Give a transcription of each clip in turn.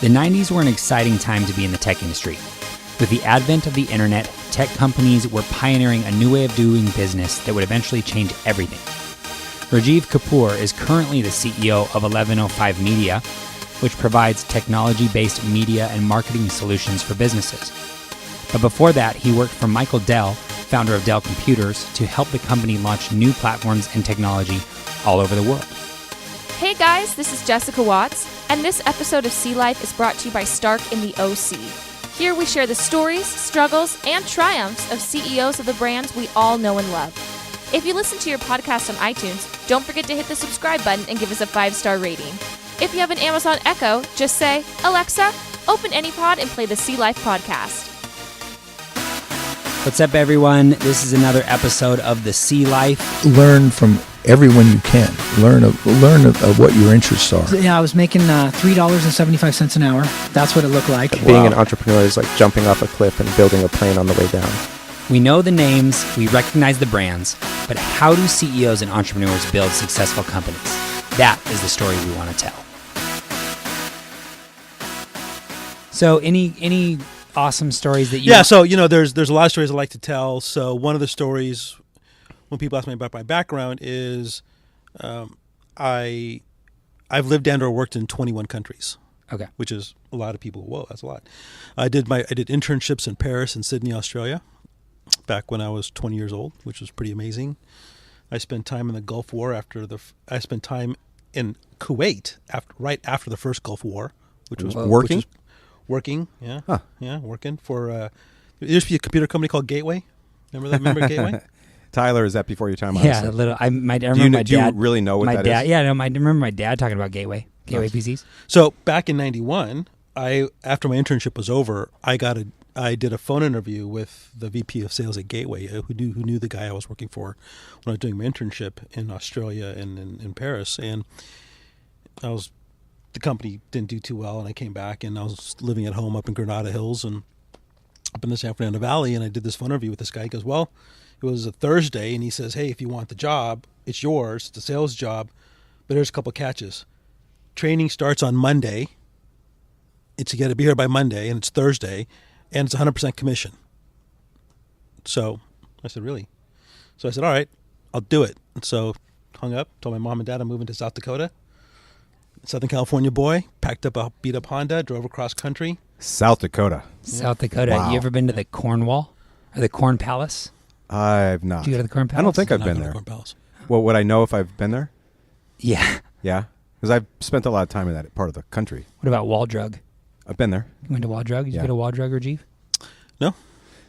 The 90s were an exciting time to be in the tech industry. With the advent of the internet, tech companies were pioneering a new way of doing business that would eventually change everything. Rajeev Kapur is currently the CEO of 1105 Media, which provides technology-based media and marketing solutions for businesses. But before that, he worked for Michael Dell, founder of Dell Computers, to help the company launch new platforms and technology all over the world. Hey guys, this is Jessica Watts, and this episode of Sea Life is brought to you by Stark in the OC. Here we share the stories, struggles, and triumphs of CEOs of the brands we all know and love. If you listen to your podcast on iTunes, don't forget to hit the subscribe button and give us a 5-star rating. If you have an Amazon Echo, just say, Alexa, open AnyPod and play the Sea Life podcast. What's up, everyone? This is another episode of the Sea Life. Learn from everyone you can. Learn of what your interests are. Yeah, I was making $3.75 an hour. That's what it looked like. Being an entrepreneur is like jumping off a cliff and building a plane on the way down. We know the names, we recognize the brands, but how do CEOs and entrepreneurs build successful companies? That is the story we want to tell. So any awesome stories that you... Yeah, so, there's a lot of stories I like to tell. So one of the stories, when people ask me about my background, is I've lived and or worked in 21 countries. Okay. Which is a lot of people. Whoa, that's a lot. I did internships in Paris and Sydney, Australia, back when I was 20 years old, which was pretty amazing. I spent time in the Gulf War I spent time in Kuwait right after the first Gulf War, which was working. Working, yeah, huh. Yeah, working for. There used to be a computer company called Gateway. Remember that? Remember Gateway? Tyler, is that before your time? Yeah, a little. I remember my dad. Do you really know what that is? Yeah, no, I remember my dad talking about Gateway PCs. So back in '91, after my internship was over, I did a phone interview with the VP of Sales at Gateway, who knew the guy I was working for when I was doing my internship in Australia and in Paris, and the company didn't do too well, and I came back, and I was living at home up in Granada Hills and up in the San Fernando Valley, and I did this phone interview with this guy. He goes, well, it was a Thursday, and he says, hey, if you want the job, it's yours. It's a sales job, but there's a couple of catches. Training starts on Monday. You got to be here by Monday, and it's Thursday, and it's 100% commission. So I said, really? So I said, all right, I'll do it. And so hung up, told my mom and dad I'm moving to South Dakota. Southern California boy, packed up a beat-up Honda, drove across country. South Dakota. South Dakota. Wow. You ever been to the Cornwall or the Corn Palace? I've not. Did you go to the Corn Palace? I don't think I've been there. Well, would I know if I've been there? Yeah. Yeah? Because I've spent a lot of time in that part of the country. What about Waldrug? I've been there. You went to Waldrug? Did you go to Waldrug, Rajeev? No.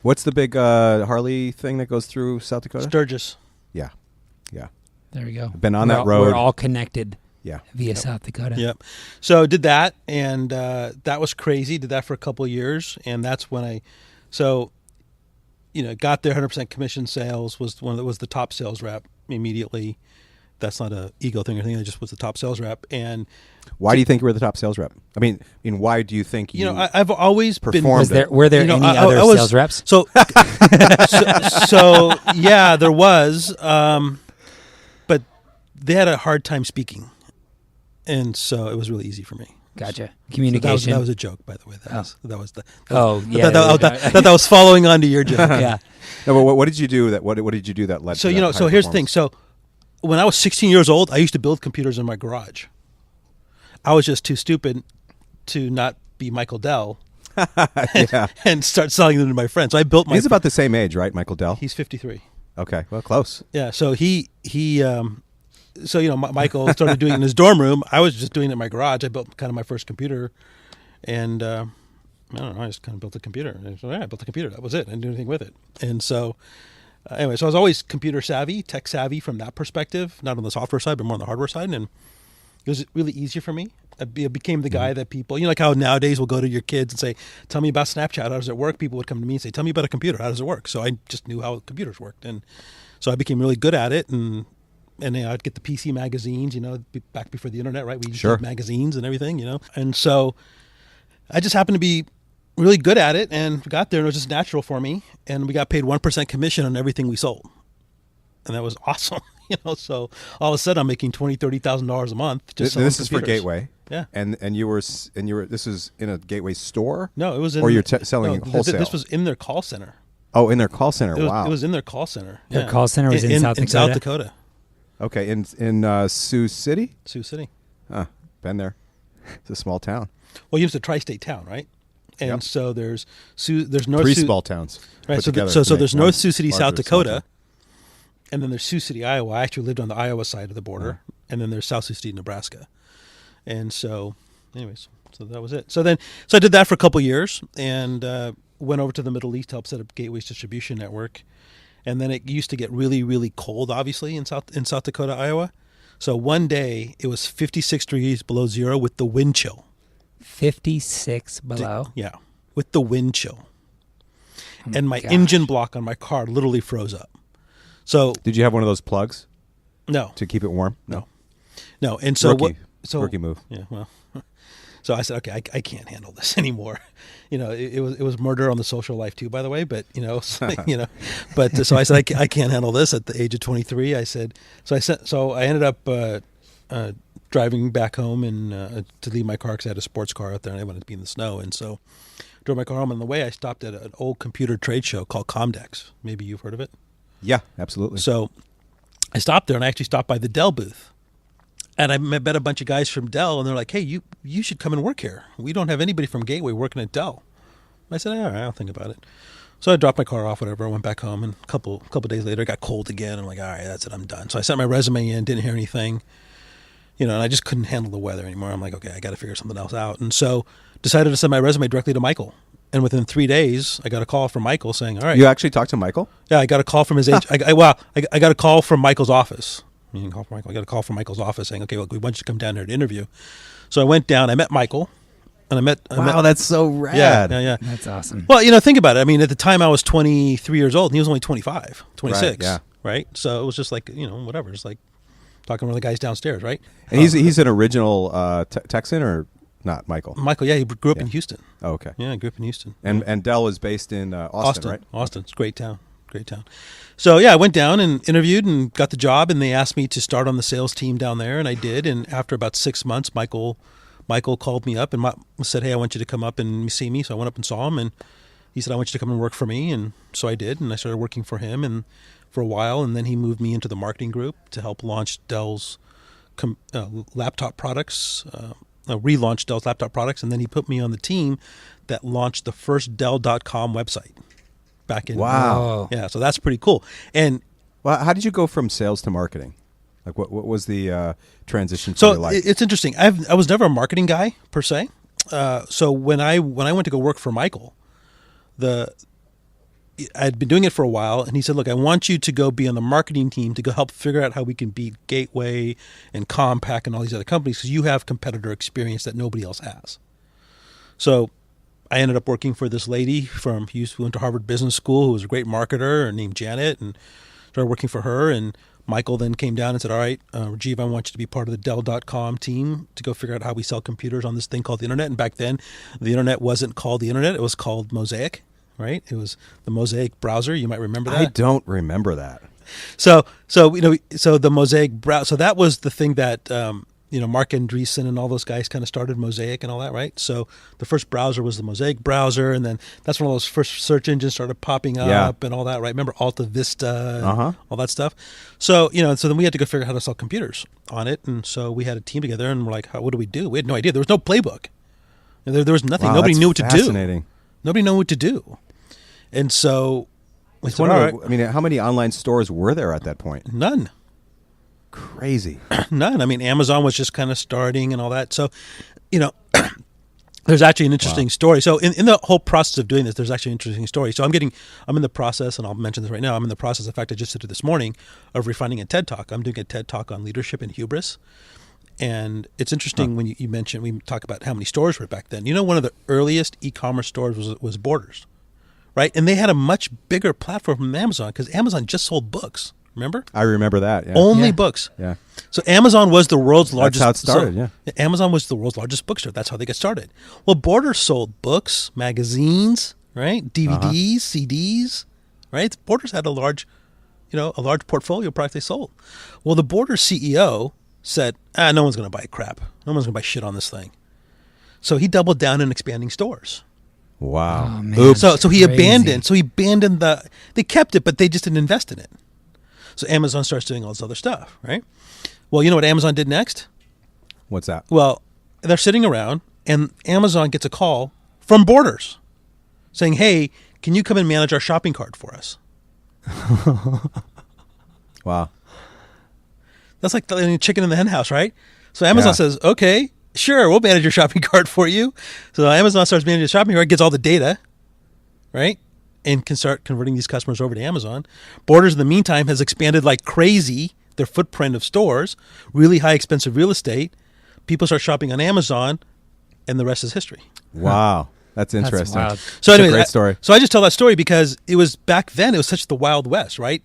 What's the big Harley thing that goes through South Dakota? Sturgis. Yeah. Yeah. There we go. I've been on that road. We're all connected. Yeah. Via South Dakota. Yep. So did that, and that was crazy. Did that for a couple of years, and that's when got there. 100% commission sales was the top sales rep immediately. That's not an ego thing or anything. I just was the top sales rep. And why do you think you were the top sales rep? I mean, why do you think you? I've always performed. Were there any other sales reps? So yeah, there was, but they had a hard time speaking. And so it was really easy for me. Gotcha. Communication. So that was a joke, by the way. That was that was following on to your joke. Yeah. No, but what did you do that? What did you do that led? So to that so here's the thing. So when I was 16 years old, I used to build computers in my garage. I was just too stupid to not be Michael Dell and start selling them to my friends. So I built my. He's about the same age, right, Michael Dell? He's 53. Okay, well, close. Yeah. So Michael started doing it in his dorm room. I was just doing it in my garage. I built kind of my first computer, and I don't know. I just kind of built a computer. So, I built a computer. That was it. I didn't do anything with it. And so, anyway, so I was always computer savvy, tech savvy from that perspective, not on the software side, but more on the hardware side. And it was really easier for me. I became the guy that people, like how nowadays we'll go to your kids and say, tell me about Snapchat. How does it work? People would come to me and say, tell me about a computer. How does it work? So I just knew how computers worked. And so I became really good at it. And I'd get the PC magazines, back before the internet, right? We used to have magazines and everything, And so I just happened to be really good at it and got there, and it was just natural for me. And we got paid 1% commission on everything we sold. And that was awesome. So all of a sudden I'm making $20,000, $30,000 a month. This is for Gateway. Yeah. And you were this is in a Gateway store? No, it was in. Or you're selling no, wholesale? This was in their call center. Oh, in their call center. Wow. It was in their call center. Their call center was in South Dakota? In South Dakota. Okay, in Sioux City? Sioux City. Been there. It's a small town. Well, it's a tri-state town, right? And Yep. so there's North Three Sioux, small towns. right? put So, together so to make there's one North Sioux City, South larger small Dakota, town. and then there's Sioux City, Iowa. I actually lived on the Iowa side of the border, and then there's South Sioux City, Nebraska. And so, anyways, so that was it. So I did that for a couple years, and went over to the Middle East to help set up Gateway's distribution network. And then it used to get really, really cold, obviously, in South Dakota, Iowa. So one day it was 56 degrees below zero with the wind chill. 56 below. Yeah, with the wind chill. And my gosh. engine block on my car literally froze up. So Did you have one of those plugs no, to keep it warm? no. And so Rookie move. Yeah, well, so I said, okay, I can't handle this anymore. It was murder on the social life too, by the way. But so, so I said, I can't handle this at the age of 23. I said, so I ended up driving back home and to leave my car because I had a sports car out there and I wanted to be in the snow. And so drove my car home. On the way, I stopped at an old computer trade show called Comdex. Maybe you've heard of it. Yeah, absolutely. So I stopped there and I actually stopped by the Dell booth. And I met a bunch of guys from Dell, and they're like, "Hey, you should come and work here. We don't have anybody from Gateway working at Dell." I said, "All right, I'll think about it." So I dropped my car off, whatever. I went back home, and a couple days later, it got cold again. I'm like, "All right, that's it. I'm done." So I sent my resume in, didn't hear anything, and I just couldn't handle the weather anymore. I'm like, "Okay, I got to figure something else out." And so decided to send my resume directly to Michael. And within 3 days, I got a call from Michael saying, "All right." You actually talked to Michael? Yeah, I got a call from his agent. I got a call from Michael's office. I got a call from Michael's office saying, "Okay, look, we want you to come down here to interview." So I went down. I met Michael, and I met. That's so rad. Yeah. That's awesome. Well, think about it. I mean, at the time I was 23 years old, and he was only 25, 26. Right, yeah. Right. So it was just like whatever. It's like talking to one of the guys downstairs, right? And he's an original Texan or not, Michael? Michael, yeah, he grew up in Houston. Oh, okay. Yeah, he grew up in Houston. And Dell is based in Austin, right? Austin. It's a great town. Great town. So yeah, I went down and interviewed and got the job, and they asked me to start on the sales team down there, and I did. And after about 6 months, Michael called me up and said, "Hey, I want you to come up and see me." So I went up and saw him, and he said, "I want you to come and work for me." And so I did, and I started working for him and for a while, and then he moved me into the marketing group to help launch Dell's laptop products, relaunch Dell's laptop products, and then he put me on the team that launched the first Dell.com website. Back in Wow. Yeah, so that's pretty cool. And Well, how did you go from sales to marketing? Like, what was the transition for you like? it's interesting. I was never a marketing guy per se. So when I went to go work for Michael, I'd been doing it for a while, and he said, "Look, I want you to go be on the marketing team to go help figure out how we can beat Gateway and Compaq and all these other companies because you have competitor experience that nobody else has." So I ended up working for this lady who went to Harvard Business School, who was a great marketer, named Janet, and started working for her. And Michael then came down and said, "All right, Rajeev, I want you to be part of the Dell.com team to go figure out how we sell computers on this thing called the internet." And back then, the internet wasn't called the internet; it was called Mosaic, right? It was the Mosaic browser. You might remember that. I don't remember that. So the Mosaic browser. So that was the thing that Mark Andreessen and all those guys kind of started Mosaic and all that, right? So the first browser was the Mosaic browser, and then that's when all those first search engines started popping up and all that, right? Remember Alta Vista, and all that stuff. So so then we had to go figure out how to sell computers on it, and so we had a team together, and we're like, what do we do? We had no idea. There was no playbook. There was nothing. Wow, Nobody that's knew what to do. fascinating. Nobody knew what to do, and so we It's said, all right, I mean, how many online stores were there at that point? none. Crazy. None. I mean, Amazon was just kind of starting and all that. So, there's actually an interesting story. So in the whole process of doing this, there's actually an interesting story. So I'm in the process, and I'll mention this right now. I'm in the process, in fact, I just did it this morning, of refining a TED Talk. I'm doing a TED Talk on leadership and hubris. And it's interesting when you mention, we talk about how many stores were back then. One of the earliest e-commerce stores was Borders, right? And they had a much bigger platform than Amazon because Amazon just sold books. Remember? I remember that. Yeah. Only books. Yeah. So Amazon was the world's largest. That's how it started. Yeah. Amazon was the world's largest bookstore. That's how they got started. Well, Borders sold books, magazines, right? DVDs, CDs, right? Borders had a large portfolio of products they sold. Well, the Borders CEO said, no one's going to buy crap. No one's going to buy shit on this thing. So he doubled down in expanding stores. Wow. Oh, man. Oops. So he Crazy. abandoned they kept it, but they just didn't invest in it. So Amazon starts doing all this other stuff, right? Well, you know what Amazon did next? What's that? Well, they're sitting around and Amazon gets a call from Borders saying, hey, can you come and manage our shopping cart for us? Wow. That's like the chicken in the hen house, right? So Amazon Yeah. says, okay, sure, we'll manage your shopping cart for you. So Amazon starts managing the shopping cart, gets all the data, right? And can start converting these customers over to Amazon. Borders, in the meantime, has expanded like crazy their footprint of stores, really high expensive real estate. People start shopping on Amazon, and the rest is history. Wow. That's interesting. wild. So It's a anyway, great story. So I just tell that story because it was back then, it was such the Wild West, right?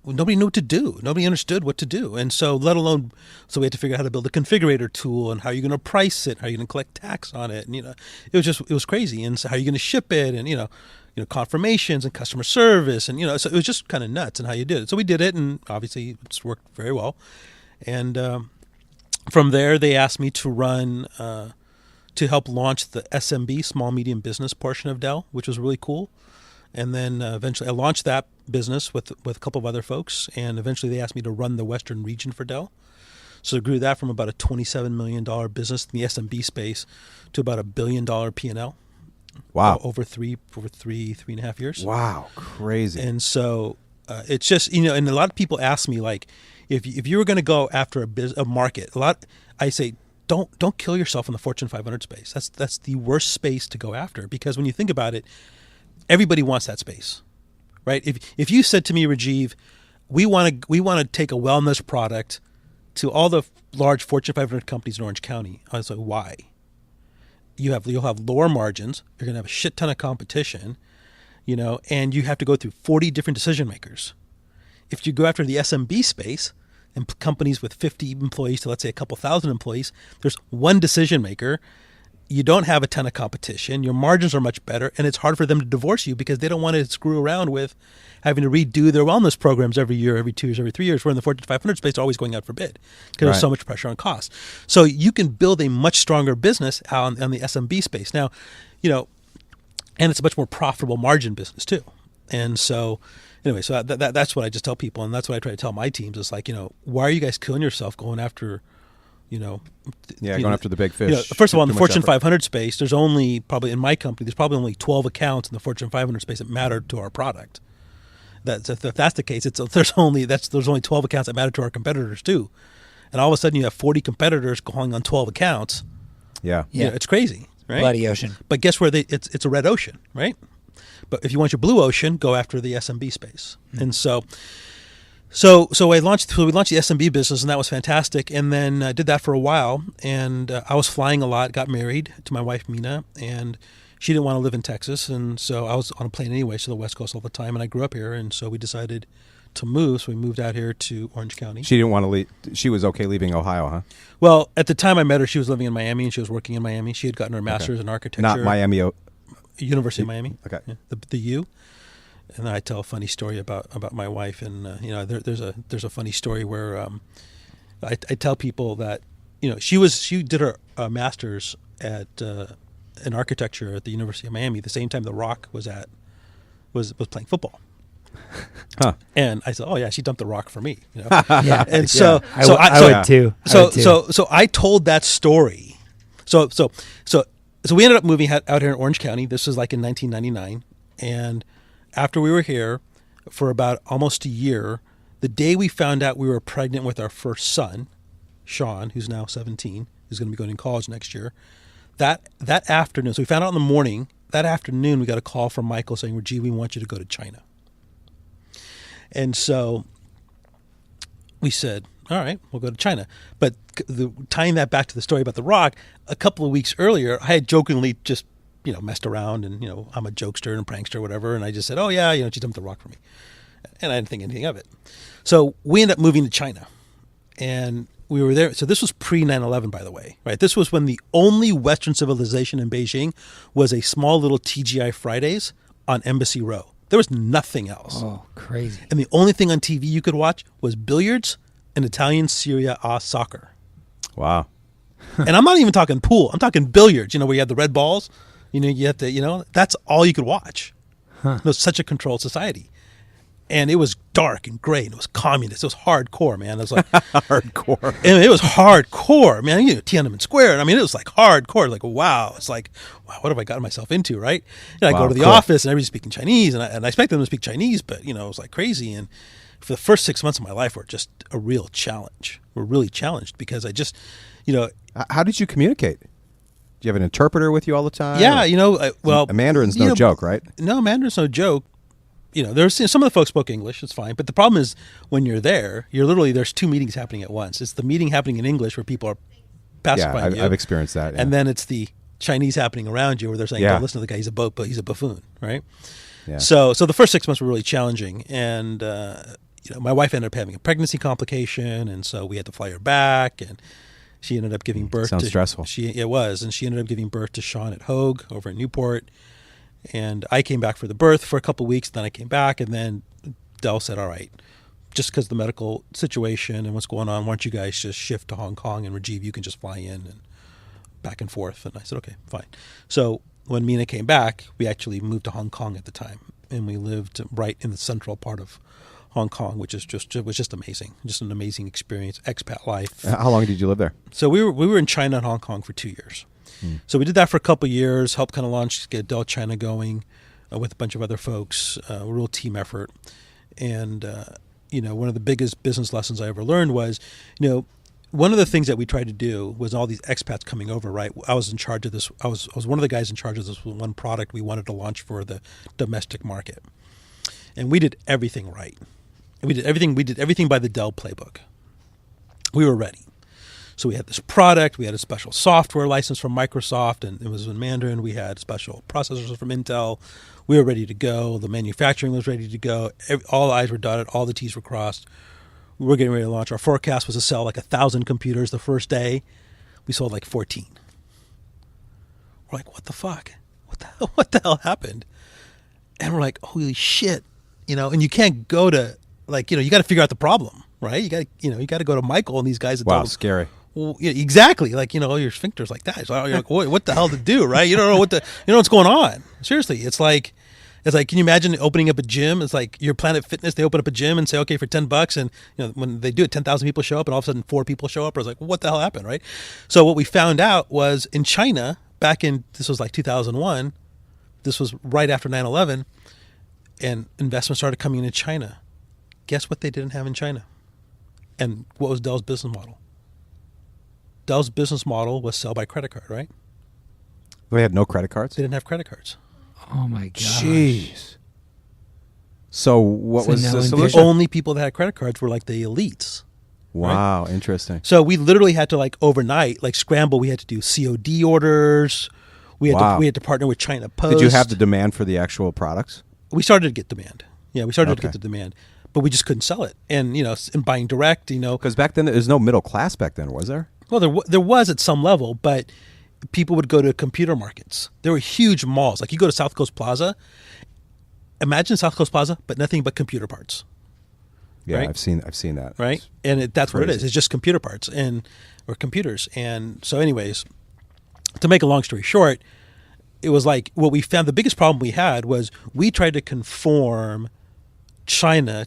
Nobody knew what to do. Nobody understood what to do. And so so we had to figure out how to build a configurator tool and how you're going to price it, how you're going to collect tax on it. And, it was crazy. And so how you're going to ship it and, confirmations and customer service. And, so it was just kind of nuts in how you did it. So we did it and obviously it's worked very well. And from there, they asked me to run, to help launch the SMB, small, medium business portion of Dell, which was really cool. And then eventually I launched that business with a couple of other folks. And eventually they asked me to run the Western region for Dell. So I grew that from about a $27 million business in the SMB space to about $1 billion P&L. Wow. Over three and a half years. Wow. Crazy. And so it's just, and a lot of people ask me, like, if you were going to go after a market, I say, don't kill yourself in the Fortune 500 space. That's the worst space to go after, because when you think about it, everybody wants that space, right? If you said to me, Rajeev, we want to take a wellness product to all the large Fortune 500 companies in Orange County, I was like, why? You'll have lower margins. You're going to have a shit ton of competition, and you have to go through 40 different decision makers. If you go after the SMB space and companies with 50 employees to, let's say, a couple thousand employees, there's one decision maker. You don't have a ton of competition. Your margins are much better, and it's hard for them to divorce you because they don't want to screw around with having to redo their wellness programs every year, every 2 years, every 3 years. Where in the Fortune 500 space, they're always going out for bid because there's so much pressure on cost. So you can build a much stronger business on the SMB space now, and it's a much more profitable margin business too. And so, anyway, so that's what I just tell people, and that's what I try to tell my teams. It's like, why are you guys killing yourself going after? Going after the big fish. First of all, in the Too much Fortune effort. 500 space, there's only probably in my company, there's probably only 12 accounts in the Fortune 500 space that matter to our product. If that's the case, there's only 12 accounts that matter to our competitors too, and all of a sudden you have 40 competitors calling on 12 accounts. Yeah. It's crazy, right? Bloody ocean. But guess where it's a red ocean, right? But if you want your blue ocean, go after the SMB space. And so we launched the SMB business, and that was fantastic. And then I did that for a while, and I was flying a lot, got married to my wife, Mina, and she didn't want to live in Texas. And so I was on a plane anyway to the West Coast all the time, and I grew up here. And so we decided to move. So we moved out here to Orange County. She didn't want to leave. She was okay leaving Ohio, huh? Well, at the time I met her, she was living in Miami, and she was working in Miami. She had gotten her master's in architecture. Not Miami. University of Miami. Okay. Yeah, the U. And I tell a funny story about my wife, and there's a funny story where I tell people that she did her master's at in architecture at the University of Miami the same time The Rock was playing football. Huh. And I said, oh yeah, she dumped The Rock for me. Yeah. And so I would too. So I told that story. So we ended up moving out here in Orange County. This was like in 1999, and after we were here for about almost a year, the day we found out we were pregnant with our first son, Sean, who's now 17, who's going to be going to college next year, that afternoon, so we found out in the morning, that afternoon we got a call from Michael saying, Rajeev, we want you to go to China. And so we said, all right, we'll go to China. But tying that back to the story about The Rock, a couple of weeks earlier, I had jokingly just messed around, and I'm a jokester and prankster, whatever, and I just said, oh yeah, she dumped The Rock for me, and I didn't think anything of it. So we ended up moving to China, and we were there. So this was pre 9/11, by the way, right? This was when the only Western civilization in Beijing was a small little TGI Fridays on Embassy Row. There was nothing else. Oh, crazy. And the only thing on TV you could watch was billiards and Italian Serie A soccer. Wow. And I'm not even talking pool. I'm talking billiards, where you have the red balls. You have to, that's all you could watch. It was such a controlled society. And it was dark and gray, and it was communist. It was hardcore, man. It was like Hardcore. and it was hardcore, man. Tiananmen Square. I mean, it was like hardcore. Like, wow. It's like, wow, what have I gotten myself into, right? I go to the office, and everybody's speaking Chinese, and I expect them to speak Chinese, but it was like crazy. And for the first 6 months of my life were just a real challenge. We're really challenged because I just, How did you communicate? Do you have an interpreter with you all the time? Yeah, well, a Mandarin's no joke, right? No, Mandarin's no joke. There's some of the folks spoke English. It's fine, but the problem is when you're there, there's two meetings happening at once. It's the meeting happening in English where people are pacifying you. I've experienced that. Yeah. And then it's the Chinese happening around you where they're saying, "Don't listen to the guy. He's a buffoon," right? Yeah. So the first 6 months were really challenging, and my wife ended up having a pregnancy complication, and so we had to fly her back, and she ended up giving birth. Sounds stressful. It was, and she ended up giving birth to Sean at Hogue over in Newport. And I came back for the birth for a couple of weeks. Then I came back, and then Dell said, "All right, just because of the medical situation and what's going on, why don't you guys just shift to Hong Kong? And Rajeev, you can just fly in and back and forth." And I said, "Okay, fine." So when Mina came back, we actually moved to Hong Kong at the time, and we lived right in the central part of Hong Kong, which was just amazing, just an amazing experience, expat life. How long did you live there? So we were in China and Hong Kong for 2 years. So we did that for a couple of years, helped kind of get Dell China going with a bunch of other folks, a real team effort. And, one of the biggest business lessons I ever learned was, one of the things that we tried to do was all these expats coming over, right? I was in charge of this. I was one of the guys in charge of this one product we wanted to launch for the domestic market. And we did everything right. And we did everything by the Dell playbook. We were ready. So we had this product, we had a special software license from Microsoft, and it was in Mandarin. We had special processors from Intel. We were ready to go. The manufacturing was ready to go. All the I's were dotted, all the T's were crossed. We were getting ready to launch. Our forecast was to sell like 1,000 computers the first day. We sold like 14. We're like, what the fuck? What the hell happened? And we're like, holy shit. And you can't go to, you got to figure out the problem, right? You got to go to Michael and these guys. Wow, scary. Well, yeah, exactly. Your sphincter's like that. So you're like, what the hell to do, right? You don't know what's going on. Seriously, it's like, can you imagine opening up a gym? It's like your Planet Fitness. They open up a gym and say, okay, for $10, and when they do it, 10,000 people show up, and all of a sudden 4 people show up. I was like, well, what the hell happened, right? So what we found out was in China, this was like 2001. This was right after 9/11, and investment started coming in China. Guess what they didn't have in China? And what was Dell's business model? Dell's business model was sell by credit card, right? They had no credit cards? They didn't have credit cards. Oh my gosh. Jeez. So what was the The solution? only people that had credit cards were like the elites. Wow, interesting. So we literally had to overnight, scramble. We had to do COD orders. We had to partner with China Post. Did you have the demand for the actual products? We started to get demand. Yeah, we started to get the demand. But we just couldn't sell it. And, in buying direct, Because back then, there's no middle class back then, was there? Well, there was at some level, but people would go to computer markets. There were huge malls. Like you go to South Coast Plaza. Imagine South Coast Plaza, but nothing but computer parts. Yeah, right? I've seen that. Right, and that's what it crazy. is. It's just computer parts or computers. And so, anyways, to make a long story short, it was like what we found. The biggest problem we had was we tried to conform China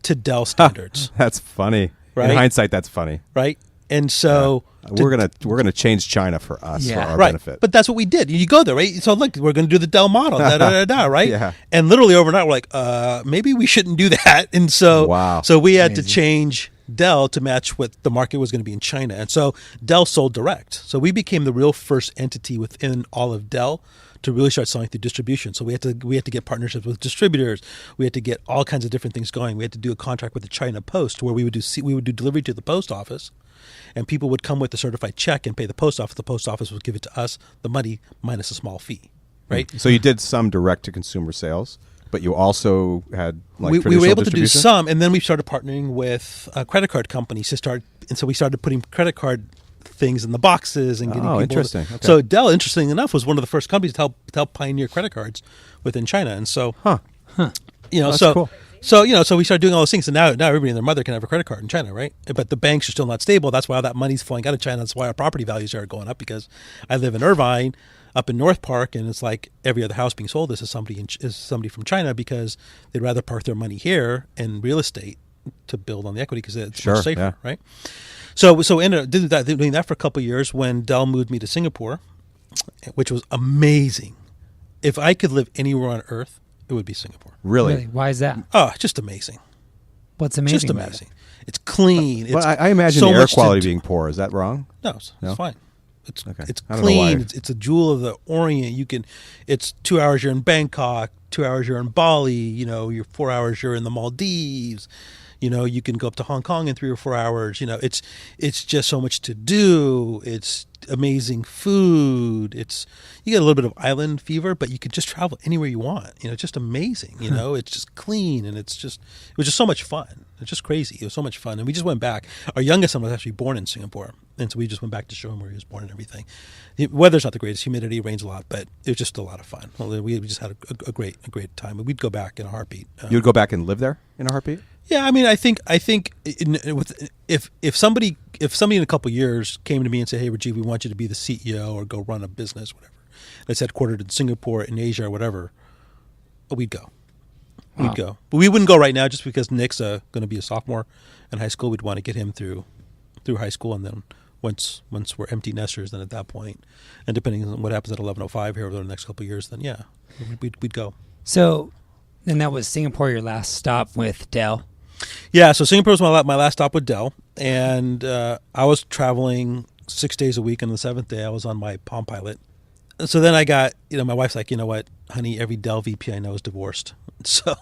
to Dell standards. That's funny. Right? In hindsight, that's funny. Right. And so we're gonna change China for us for our benefit. But that's what we did. You go there, right? So look, we're gonna do the Dell model, right? Yeah. And literally overnight, we're like, maybe we shouldn't do that. And so, wow. So we had to change Dell to match what the market was going to be in China. And so Dell sold direct. So we became the real first entity within all of Dell to really start selling through distribution. So we had to get partnerships with distributors. We had to get all kinds of different things going. We had to do a contract with the China Post where we would do delivery to the post office, and people would come with a certified check and pay the post office. The post office would give it to us, the money minus a small fee, right? So you did some direct to consumer sales, but you also had we traditional were able to do distribution? some, and then we started partnering with credit card companies and so we started putting credit card things in the boxes and getting people. Interesting. Okay. So Dell, interestingly enough, was one of the first companies to help pioneer credit cards within China, and so That's so cool. So, so we started doing all those things, and now everybody and their mother can have a credit card in China, right? But the banks are still not stable. That's why all that money's flowing out of China. That's why our property values are going up, because I live in Irvine, up in North Park, and it's like every other house being sold is somebody from China, because they'd rather park their money here in real estate to build on the equity, because it's much safer, right? So ended up doing that for a couple of years when Dell moved me to Singapore, which was amazing. If I could live anywhere on earth, it would be Singapore. Really? Why is that? Oh, just amazing. What's amazing? Just amazing. It's clean. But I imagine so the air quality to being poor. Is that wrong? No, it's fine. It's I don't know why. clean. It's a jewel of the Orient. It's 2 hours you're in Bangkok, 2 hours you're in Bali. You're 4 hours you're in the Maldives. You can go up to Hong Kong in 3 or 4 hours. It's just so much to do. It's amazing food. You get a little bit of island fever, but you can just travel anywhere you want. It's just amazing. It's just clean, and it was just so much fun. It's just crazy. It was so much fun, and we just went back. Our youngest son was actually born in Singapore, and so we just went back to show him where he was born and everything. The weather's not the greatest. Humidity rains a lot, but it was just a lot of fun. We just had a great time. We'd go back in a heartbeat. You'd go back and live there in a heartbeat? Yeah, I mean, I think if somebody in a couple of years came to me and said, "Hey, Rajeev, we want you to be the CEO or go run a business, whatever," that's headquartered in Singapore, in Asia, or whatever, we'd go. We'd go, but we wouldn't go right now just because Nick's going to be a sophomore in high school. We'd want to get him through high school, and then once we're empty nesters, then at that point, and depending on what happens at 11:05 here over the next couple of years, then yeah, we'd go. So, then that was Singapore, your last stop with Dell. Yeah, so Singapore was my last stop with Dell, and I was traveling 6 days a week, and the seventh day I was on my Palm Pilot. So then I got, my wife's like, "You know what, honey, every Dell VP I know is divorced." So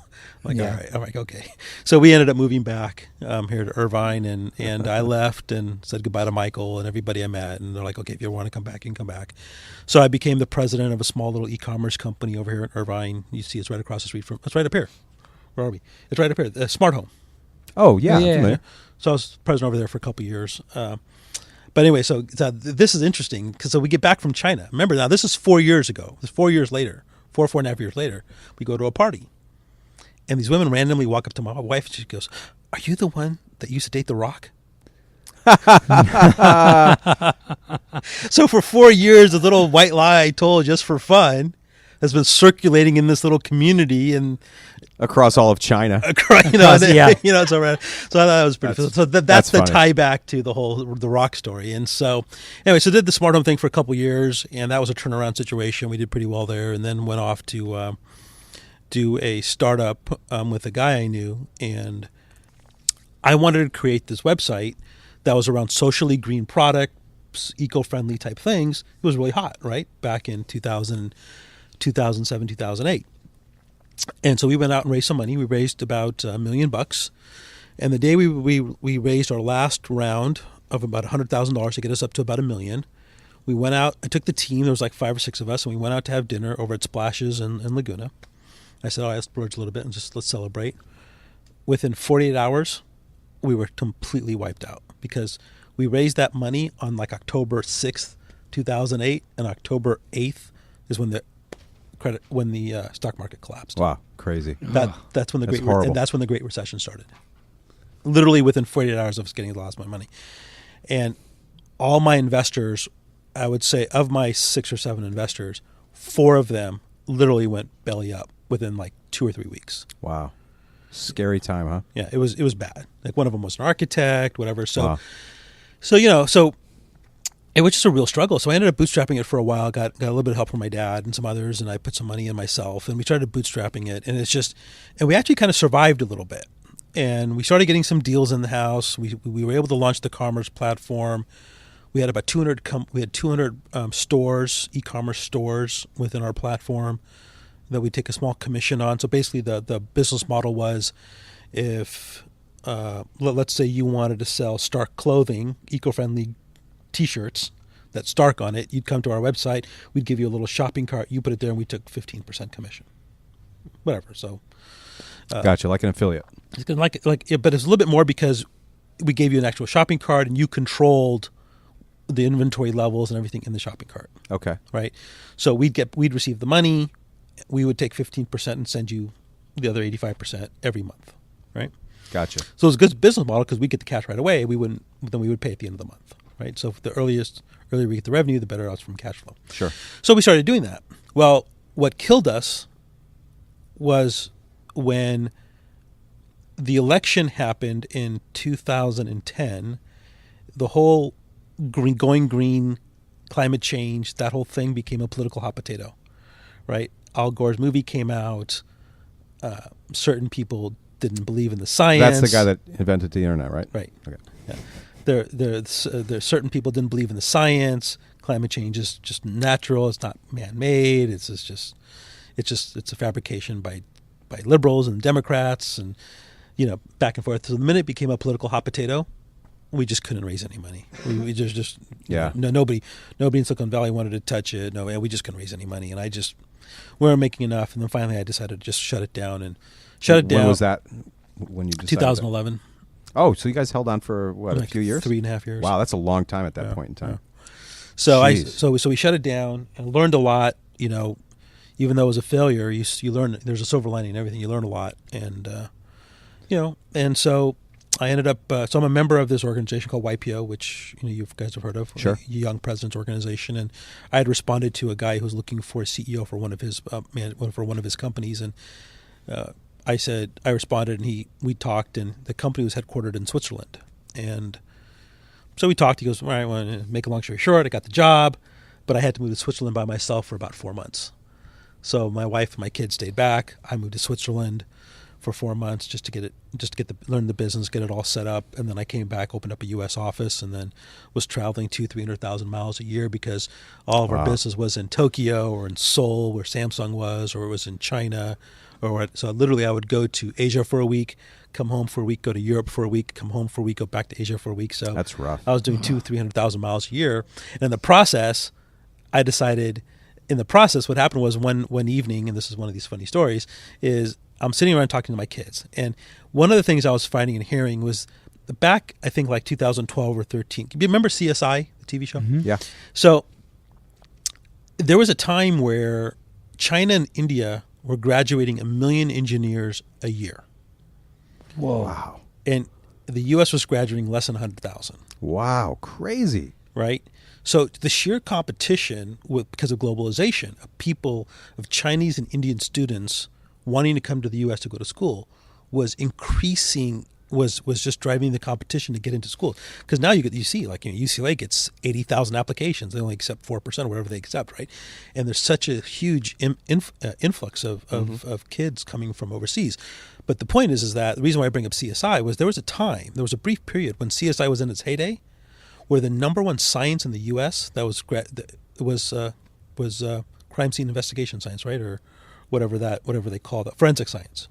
I'm like, all right, okay. So we ended up moving back here to Irvine, and I left and said goodbye to Michael and everybody I met, and they're like, "Okay, if you want to come back, you can come back." So I became the president of a small little e-commerce company over here in Irvine. You see, it's right across the street from. It's right up here. Where are we? It's right up here. Smart Home. Oh yeah. So I was president over there for a couple of years. But anyway, so this is interesting because we get back from China. Remember, now this is 4 years ago. This is 4 years later, 4.5 years later, we go to a party. And these women randomly walk up to my wife and she goes, "Are you the one that used to date The Rock?" So for 4 years, the little white lie I told just for fun has been circulating in this little community and across all of China. So I thought that was pretty. So that's the tie back to the Rock story. And so anyway, so did the Smart Home thing for a couple of years, and that was a turnaround situation. We did pretty well there, and then went off to do a startup with a guy I knew, and I wanted to create this website that was around socially green products, eco-friendly type things. It was really hot, right? Back in 2007, 2008. And so we went out and raised some money. We raised about $1 million. And the day we raised our last round of about $100,000 to get us up to about $1 million, we went out. I took the team. There was like 5 or 6 of us, and we went out to have dinner over at Splashes in Laguna. I said, "I splurge a little bit and just let's celebrate." Within 48 hours, we were completely wiped out because we raised that money on like October 6th, 2008, and October 8th is when the stock market collapsed. Wow, crazy. That's when that's when the Great Recession started. Literally within 48 hours of us getting lost my money. And all my investors, I would say of my 6 or 7 investors, 4 of them literally went belly up within like 2 or 3 weeks. Wow. Scary time, huh? Yeah, it was bad. Like one of them was an architect, whatever. So, wow. so it was just a real struggle. So I ended up bootstrapping it for a while, got a little bit of help from my dad and some others, and I put some money in myself, and we started bootstrapping it. And and we actually kind of survived a little bit. And we started getting some deals in the house. We were able to launch the commerce platform. We had about 200 stores, e-commerce stores within our platform that we take a small commission on. So basically the business model was if, let's say you wanted to sell Stark clothing, eco-friendly T-shirts that Stark on it, you'd come to our website, we'd give you a little shopping cart, you put it there, and we took 15% commission. Whatever. So, gotcha, like an affiliate. It's but it's a little bit more because we gave you an actual shopping cart, and you controlled the inventory levels and everything in the shopping cart. Okay. Right. So we'd receive the money, we would take 15% and send you the other 85% every month, right? Gotcha. So it's a good business model because we get the cash right away. We would pay at the end of the month, right? So if the earlier we get the revenue, the better off from cash flow. Sure. So we started doing that. Well, what killed us was when the election happened in 2010. The whole going green, climate change, that whole thing became a political hot potato, right? Al Gore's movie came out. Certain people didn't believe in the science. That's the guy that invented the internet, right? Right. Okay. Yeah. There certain people didn't believe in the science. Climate change is just natural. It's not man-made. It's a fabrication by liberals and Democrats and back and forth. So the minute it became a political hot potato, we just couldn't raise any money. We just Yeah. Nobody in Silicon Valley wanted to touch it. No, we just couldn't raise any money, and we weren't making enough. And then finally, I decided to just shut it down. When was that? When you decided 2011. Oh, so you guys held on for what, a few years? 3.5 years. Wow, that's a long time at that point in time. Yeah. So Jeez. so we shut it down and learned a lot. Even though it was a failure, you learn. There's a silver lining in everything. You learn a lot, and and so I ended up. So I'm a member of this organization called YPO, which you guys have heard of. Sure. Young Presidents Organization, and I had responded to a guy who was looking for a CEO for one of his companies, and I responded, and we talked, and the company was headquartered in Switzerland, and so we talked. He goes, all right, well, to make a long story short, I got the job, but I had to move to Switzerland by myself for about 4 months. So my wife and my kids stayed back. I moved to Switzerland for 4 months just to learn the business, get it all set up, and then I came back, opened up a U.S. office, and then was traveling 200,000-300,000 miles a year because all of our business was in Tokyo or in Seoul, where Samsung was, or it was in China, so literally I would go to Asia for a week, come home for a week, go to Europe for a week, come home for a week, go back to Asia for a week. So that's rough. I was doing 200,000-300,000 miles a year, and in the process, I decided. In the process, what happened was one evening, and this is one of these funny stories, is I'm sitting around talking to my kids. And one of the things I was finding and hearing was back, I think, like 2012 or 13. Do you remember CSI, the TV show? Mm-hmm. Yeah. So there was a time where China and India were graduating 1 million engineers a year. Whoa. Wow. And the U.S. was graduating less than 100,000. Wow. Crazy. Right? So the sheer competition because of globalization, of Chinese and Indian students wanting to come to the U.S. to go to school was increasing, was just driving the competition to get into school. Because now you see, like UCLA gets 80,000 applications. They only accept 4% or whatever they accept, right? And there's such a huge influx of kids coming from overseas. But the point is that the reason why I bring up CSI was there was a brief period when CSI was in its heyday, where the number one science in the U.S. that was crime scene investigation science, right, or whatever they call that, forensic science,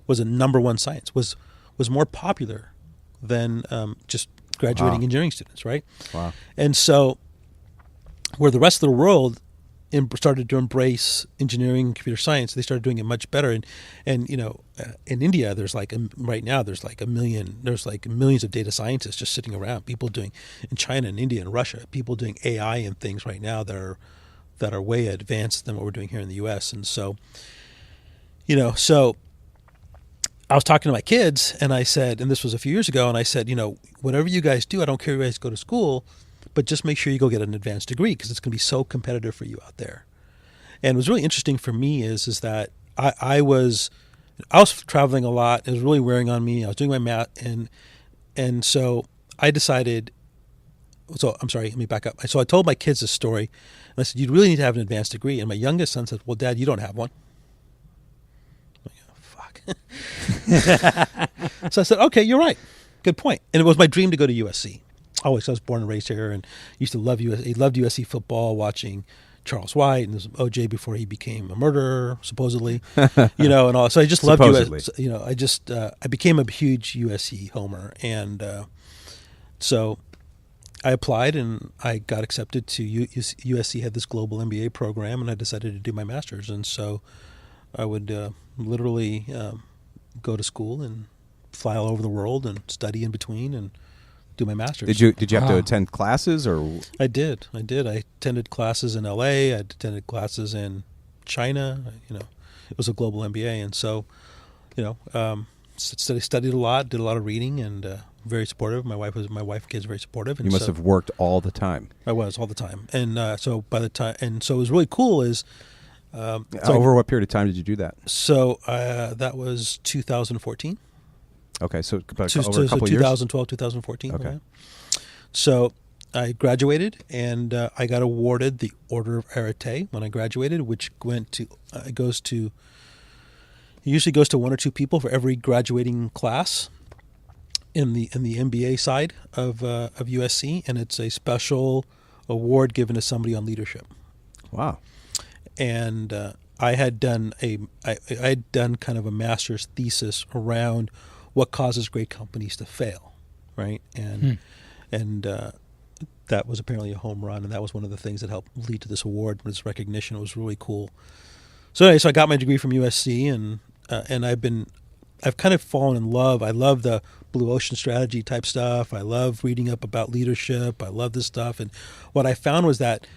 was a number one science, was more popular than just graduating engineering students, right? Wow. And so, where the rest of the world started to embrace engineering and computer science, they started doing it much better. And in India, there's right now there's millions of data scientists just sitting around. People doing in China and India and Russia, people doing AI and things right now that are way advanced than what we're doing here in the U.S. And so, so I was talking to my kids, and I said, and this was a few years ago, and I said, whatever you guys do, I don't care if you guys go to school, but just make sure you go get an advanced degree because it's going to be so competitive for you out there. And what's really interesting for me is that I was traveling a lot. It was really wearing on me. I was doing my math, and so I decided. So I'm sorry. Let me back up. So I told my kids this story, and I said, "You really need to have an advanced degree." And my youngest son said, "Well, Dad, you don't have one." I'm like, fuck. So I said, "Okay, you're right. Good point." And it was my dream to go to USC. I was born and raised here, and used to love USC. He loved USC football, watching Charles White and OJ before he became a murderer, supposedly, and all. So I just loved USC. I became a huge USC homer, and so I applied and I got accepted to USC. Had this global MBA program, and I decided to do my master's. And so I would literally go to school and fly all over the world and study in between and do my master's. Did you have to attend classes or? I did. I attended classes in LA. I attended classes in China. It was a global MBA, and so studied a lot, did a lot of reading, and very supportive. My wife, kids, very supportive. And You must have worked all the time. I was all the time, and so it was really cool. Over what period of time did you do that? So that was 2014. Okay, so over a So couple of years. 2012, 2014. Okay. Yeah. So I graduated, and I got awarded the Order of Arete when I graduated, which went to it usually goes to one or two people for every graduating class in the MBA side of USC, and it's a special award given to somebody on leadership. Wow. And I had done kind of a master's thesis around what causes great companies to fail, right? And that was apparently a home run, and that was one of the things that helped lead to this award, this recognition. It was really cool. So anyway, so I got my degree from USC, and I've kind of fallen in love. I love the blue ocean strategy type stuff. I love reading up about leadership. I love this stuff. And what I found was that,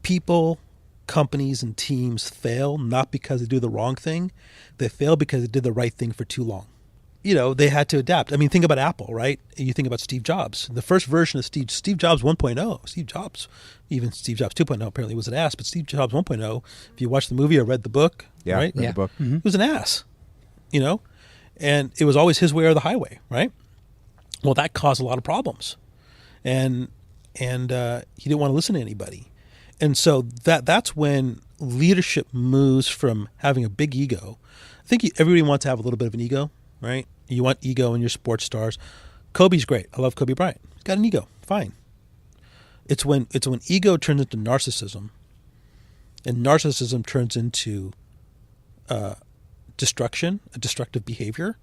people, companies, and teams fail not because they do the wrong thing. They fail because they did the right thing for too long. They had to adapt. I mean, think about Apple, right? You think about Steve Jobs. The first version of Steve Jobs 1.0, even Steve Jobs 2.0 apparently was an ass, but Steve Jobs 1.0, if you watch the movie or read the book, right? Read the book. Mm-hmm. He was an ass, and it was always his way or the highway, right? Well, that caused a lot of problems, and he didn't want to listen to anybody. And so that's when leadership moves from having a big ego. I think everybody wants to have a little bit of an ego, right? You want ego in your sports stars. Kobe's great. I love Kobe Bryant. He's got an ego. Fine. It's when ego turns into narcissism, and narcissism turns into destruction, a destructive behavior.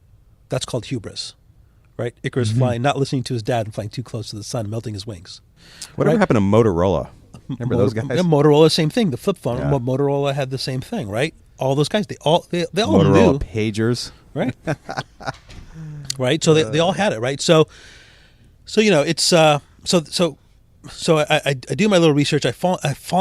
That's called hubris, right? Icarus flying, not listening to his dad and flying too close to the sun, melting his wings. Whatever happened to Motorola? Remember those guys? Yeah, Motorola, same thing. The flip phone, Yeah. Motorola had the same thing, right? All those guys, they all Motorola knew, pagers. right? Right. So they all had it, right? So it's so I do my little research. I fall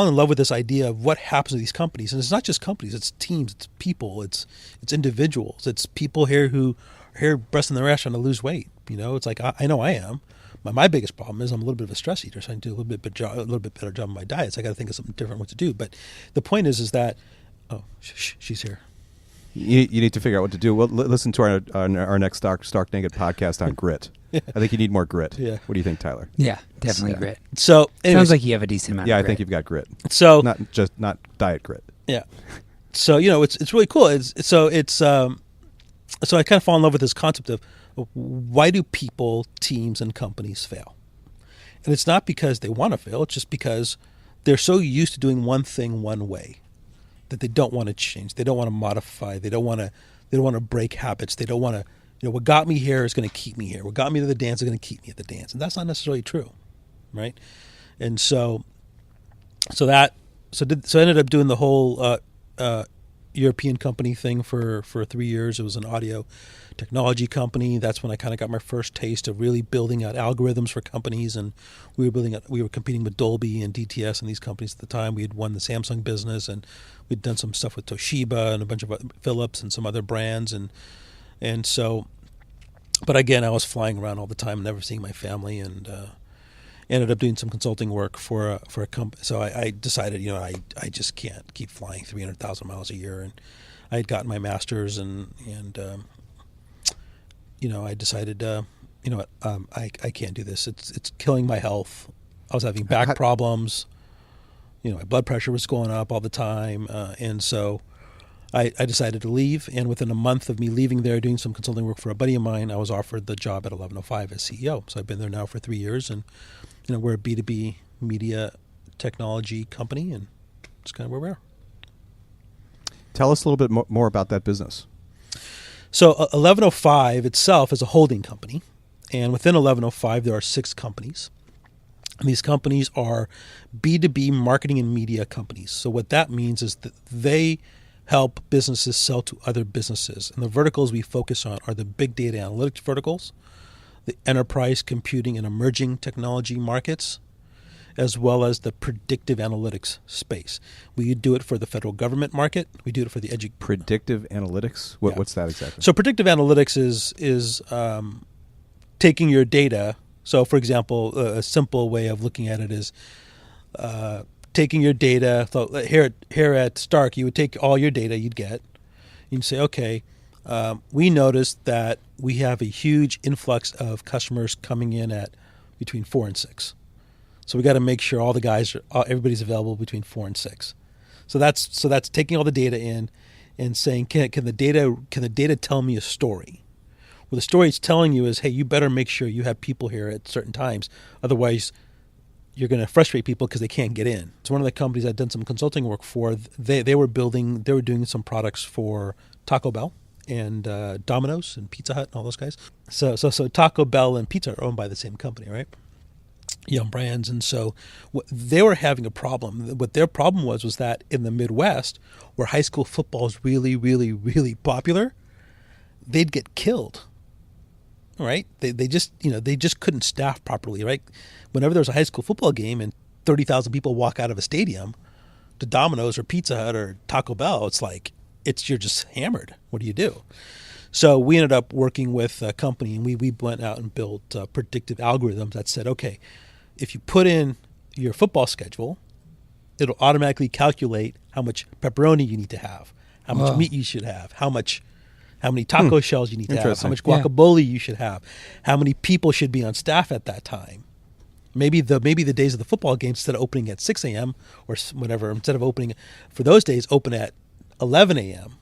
in love with this idea of what happens to these companies, and it's not just companies. It's teams. It's people. It's individuals. It's people here who are here breasting their ass trying to lose weight. It's like I know I am. My biggest problem is I'm a little bit of a stress eater, so I need to do a little bit better job on my diet. So I got to think of something different what to do. But the point is that she's here. You need to figure out what to do. Well, listen to our next Stark Naked podcast on grit. I think you need more grit. Yeah. What do you think, Tyler? Yeah, definitely grit. So anyways, Sounds like you have a decent amount Yeah, of I grit. think you've got grit. so Not diet grit. yeah. So it's really cool. So I kind of fall in love with this concept of why do people, teams, and companies fail? And it's not because they want to fail. It's just because they're so used to doing one thing one way that they don't want to change. They don't want to modify. They don't want to break habits. They don't want to. What got me here is going to keep me here. What got me to the dance is going to keep me at the dance, and that's not necessarily true, right? And so I ended up doing the whole European company thing for 3 years. It was an audio technology company. That's when I kind of got my first taste of really building out algorithms for companies. And we were competing with Dolby and DTS and these companies at the time. We had won the Samsung business, and we'd done some stuff with Toshiba and a bunch of Philips and some other brands. And so, but again, I was flying around all the time, never seeing my family, and ended up doing some consulting work for a company. So I decided, I just can't keep flying 300,000 miles a year. And I had gotten my master's, and I decided, I can't do this. It's killing my health. I was having back problems. My blood pressure was going up all the time, and so I decided to leave. And within a month of me leaving there, doing some consulting work for a buddy of mine, I was offered the job at 1105 as CEO. So I've been there now for 3 years, and we're a B2B media technology company, and it's kind of where we are. Tell us a little bit more about that business. So 1105 itself is a holding company, and within 1105 there are 6 companies. And these companies are B2B marketing and media companies. So what that means is that they help businesses sell to other businesses. And the verticals we focus on are the big data analytics verticals, the enterprise computing and emerging technology markets, as well as the predictive analytics space. We do it for the federal government market. We do it for the Predictive analytics? Yeah. What's that exactly? So predictive analytics is taking your data. So, for example, a simple way of looking at it is taking your data. So here at Stark, you would take all your data you'd get. You'd say, okay, we noticed that we have a huge influx of customers coming in at between 4 and 6. So we got to make sure all the guys, everybody's available between 4 and 6. So that's taking all the data in and saying, can the data tell me a story? Well, the story it's telling you is, hey, you better make sure you have people here at certain times. Otherwise, you're going to frustrate people because they can't get in. It's one of the companies I've done some consulting work for. They were doing some products for Taco Bell and Domino's and Pizza Hut and all those guys. So Taco Bell and Pizza are owned by the same company, right? Yum Brands. And so they were having a problem. What their problem was that in the Midwest, where high school football is really, really, really popular, they'd get killed. Right? They just couldn't staff properly, right? Whenever there's a high school football game and 30,000 people walk out of a stadium to Domino's or Pizza Hut or Taco Bell, it's like you're just hammered. What do you do? So we ended up working with a company, and we went out and built predictive algorithms that said, okay, if you put in your football schedule, it'll automatically calculate how much pepperoni you need to have, how much meat you should have, how many taco shells you need to have, how much guacamole you should have, how many people should be on staff at that time. Maybe the days of the football game, instead of opening at 6 a.m. or whatever, instead of opening for those days, open at 11 a.m.,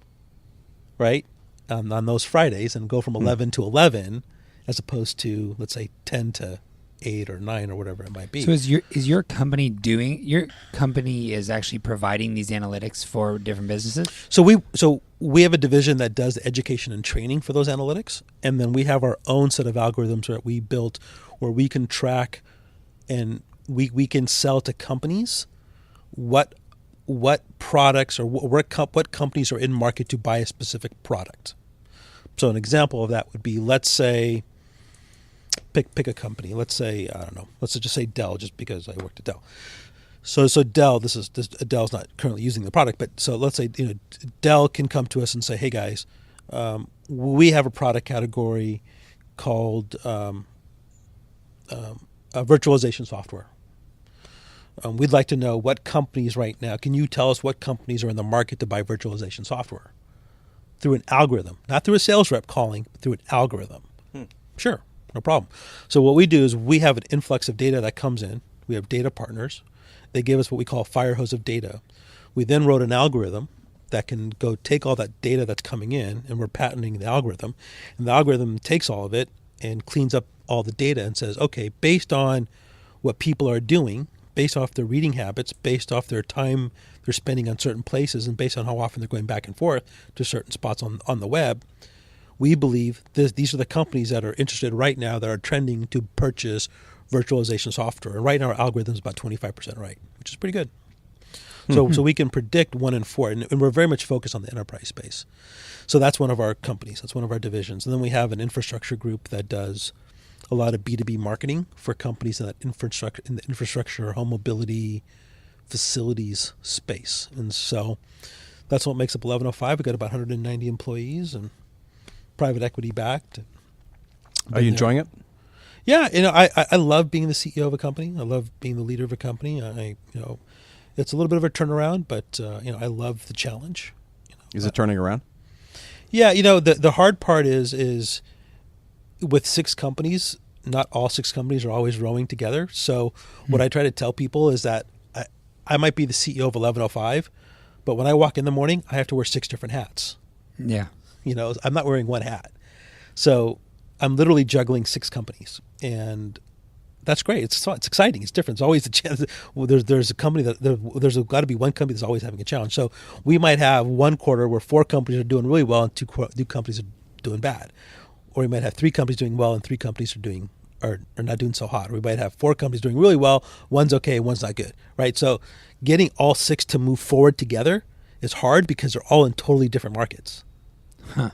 right, on those Fridays, and go from 11 to 11 as opposed to, let's say, 10 to 8 or 9 or whatever it might be. So is your company is actually providing these analytics for different businesses? So we have a division that does the education and training for those analytics, and then we have our own set of algorithms that we built where we can track and we can sell to companies what products or what companies are in market to buy a specific product. So an example of that would be, let's say, pick a company. Let's say, I don't know. Let's just say Dell, just because I worked at Dell. So Dell, Dell's not currently using the product, but so let's say Dell can come to us and say, hey guys, we have a product category called virtualization software. We'd like to know what companies right now. Can you tell us what companies are in the market to buy virtualization software? Through an algorithm, not through a sales rep calling, but through an algorithm. Sure, no problem. So what we do is we have an influx of data that comes in. We have data partners. They give us what we call a fire hose of data. We then wrote an algorithm that can go take all that data that's coming in, and we're patenting the algorithm. And the algorithm takes all of it and cleans up all the data and says, okay, based on what people are doing, based off their reading habits, based off their time they're spending on certain places, and based on how often they're going back and forth to certain spots on the web, we believe these are the companies that are interested right now that are trending to purchase virtualization software. And right now our algorithm is about 25% right, which is pretty good. So we can predict 1 in 4, and we're very much focused on the enterprise space. So that's one of our companies. That's one of our divisions. And then we have an infrastructure group that does a lot of B2B marketing for companies in the infrastructure, home mobility, facilities space. And so that's what makes up 1105. We've got about 190 employees and private equity backed. Are you enjoying it? Yeah, I love being the CEO of a company. I love being the leader of a company. It's a little bit of a turnaround, but I love the challenge. Is it turning around? Yeah, the hard part is with 6 companies, not all 6 companies are always rowing together. So what I try to tell people is that I might be the CEO of 1105, but when I walk in the morning, I have to wear 6 different hats. Yeah. I'm not wearing one hat. So I'm literally juggling 6 companies, and that's great. It's exciting. It's different. It's always the chance. Well, there's a company there's got to be one company that's always having a challenge. So we might have one quarter where 4 companies are doing really well and 2 companies are doing bad, or we might have 3 companies doing well and 3 companies are not doing so hot. Or we might have 4 companies doing really well. One's okay, one's not good. Right. So getting all 6 to move forward together is hard because they're all in totally different markets. Huh.